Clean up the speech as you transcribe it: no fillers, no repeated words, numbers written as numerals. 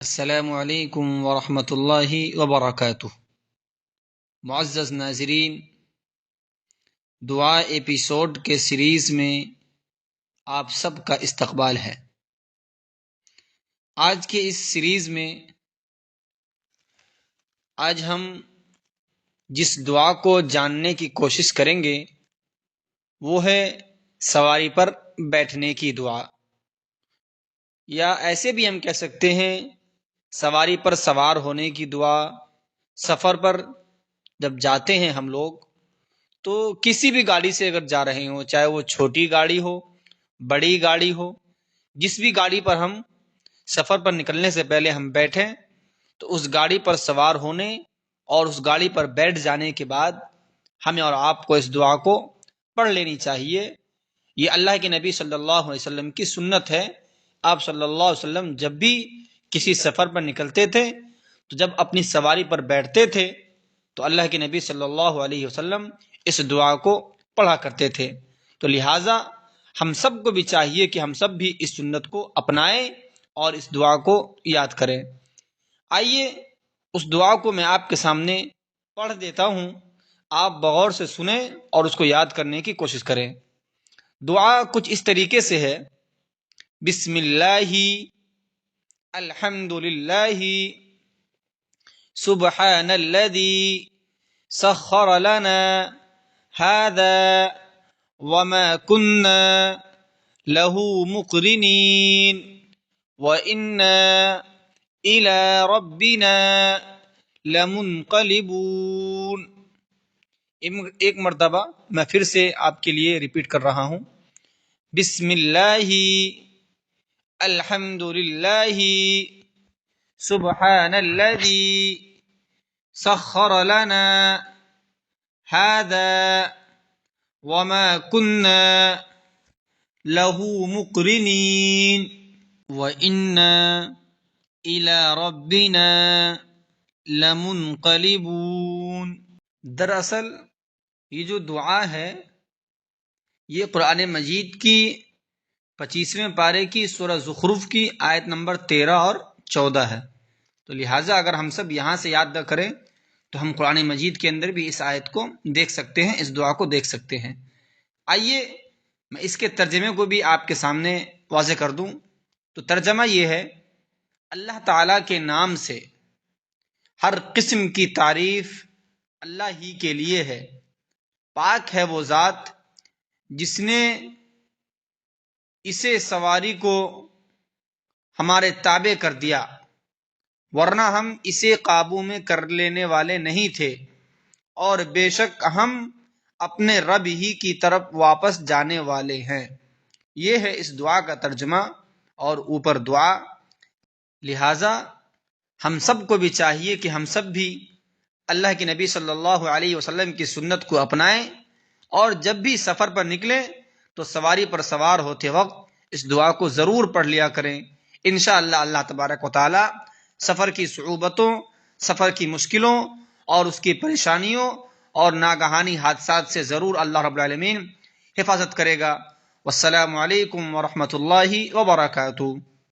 السلام علیکم ورحمۃ اللہ وبرکاتہ۔ معزز ناظرین، دعا ایپیسوڈ کے سیریز میں آپ سب کا استقبال ہے۔ آج کے اس سیریز میں آج ہم جس دعا کو جاننے کی کوشش کریں گے وہ ہے سواری پر بیٹھنے کی دعا، یا ایسے بھی ہم کہہ سکتے ہیں سواری پر سوار ہونے کی دعا۔ سفر پر جب جاتے ہیں ہم لوگ تو کسی بھی گاڑی سے اگر جا رہے ہوں، چاہے وہ چھوٹی گاڑی ہو، بڑی گاڑی ہو، جس بھی گاڑی پر ہم سفر پر نکلنے سے پہلے ہم بیٹھیں تو اس گاڑی پر سوار ہونے اور اس گاڑی پر بیٹھ جانے کے بعد ہمیں اور آپ کو اس دعا کو پڑھ لینی چاہیے۔ یہ اللہ کے نبی صلی اللہ علیہ وسلم کی سنت ہے۔ آپ صلی اللہ علیہ وسلم جب بھی کسی سفر پر نکلتے تھے تو جب اپنی سواری پر بیٹھتے تھے تو اللہ کے نبی صلی اللہ علیہ وسلم اس دعا کو پڑھا کرتے تھے۔ تو لہٰذا ہم سب کو بھی چاہیے کہ ہم سب بھی اس سنت کو اپنائیں اور اس دعا کو یاد کریں۔ آئیے اس دعا کو میں آپ کے سامنے پڑھ دیتا ہوں، آپ بغور سے سنیں اور اس کو یاد کرنے کی کوشش کریں۔ دعا کچھ اس طریقے سے ہے: بسم اللہ، الحمد للہ، سبحان الذی سخر لنا هذا وما كنا له مقرنين وإنا إلى ربنا لمنقلبون۔ ایک مرتبہ میں پھر سے آپ کے لیے ریپیٹ کر رہا ہوں: بسم اللہ، الحمد للہ، سبحان الذی سخر لنا هذا وما كنا له مقرنين وإنا إلى ربنا لمنقلبون۔ دراصل یہ جو دعا ہے یہ قرآن مجید کی 25ویں پارے کی سورہ زخرف کی آیت نمبر 13 اور 14 ہے۔ تو لہٰذا اگر ہم سب یہاں سے یاد نہ کریں تو ہم قرآن مجید کے اندر بھی اس آیت کو دیکھ سکتے ہیں، اس دعا کو دیکھ سکتے ہیں۔ آئیے میں اس کے ترجمے کو بھی آپ کے سامنے واضح کر دوں۔ تو ترجمہ یہ ہے: اللہ تعالیٰ کے نام سے ہر قسم کی تعریف اللہ ہی کے لیے ہے۔ پاک ہے وہ ذات جس نے اسے سواری کو ہمارے تابع کر دیا، ورنہ ہم اسے قابو میں کر لینے والے نہیں تھے، اور بے شک ہم اپنے رب ہی کی طرف واپس جانے والے ہیں۔ یہ ہے اس دعا کا ترجمہ اور اوپر دعا۔ لہٰذا ہم سب کو بھی چاہیے کہ ہم سب بھی اللہ کے نبی صلی اللہ علیہ وسلم کی سنت کو اپنائیں، اور جب بھی سفر پر نکلیں تو سواری پر سوار ہوتے وقت اس دعا کو ضرور پڑھ لیا کریں۔ انشاءاللہ اللہ تبارک و تعالی سفر کی صعوبتوں، سفر کی مشکلوں اور اس کی پریشانیوں اور ناگہانی حادثات سے ضرور اللہ رب العالمین حفاظت کرے گا۔ والسلام علیکم ورحمۃ اللہ وبرکاتہ۔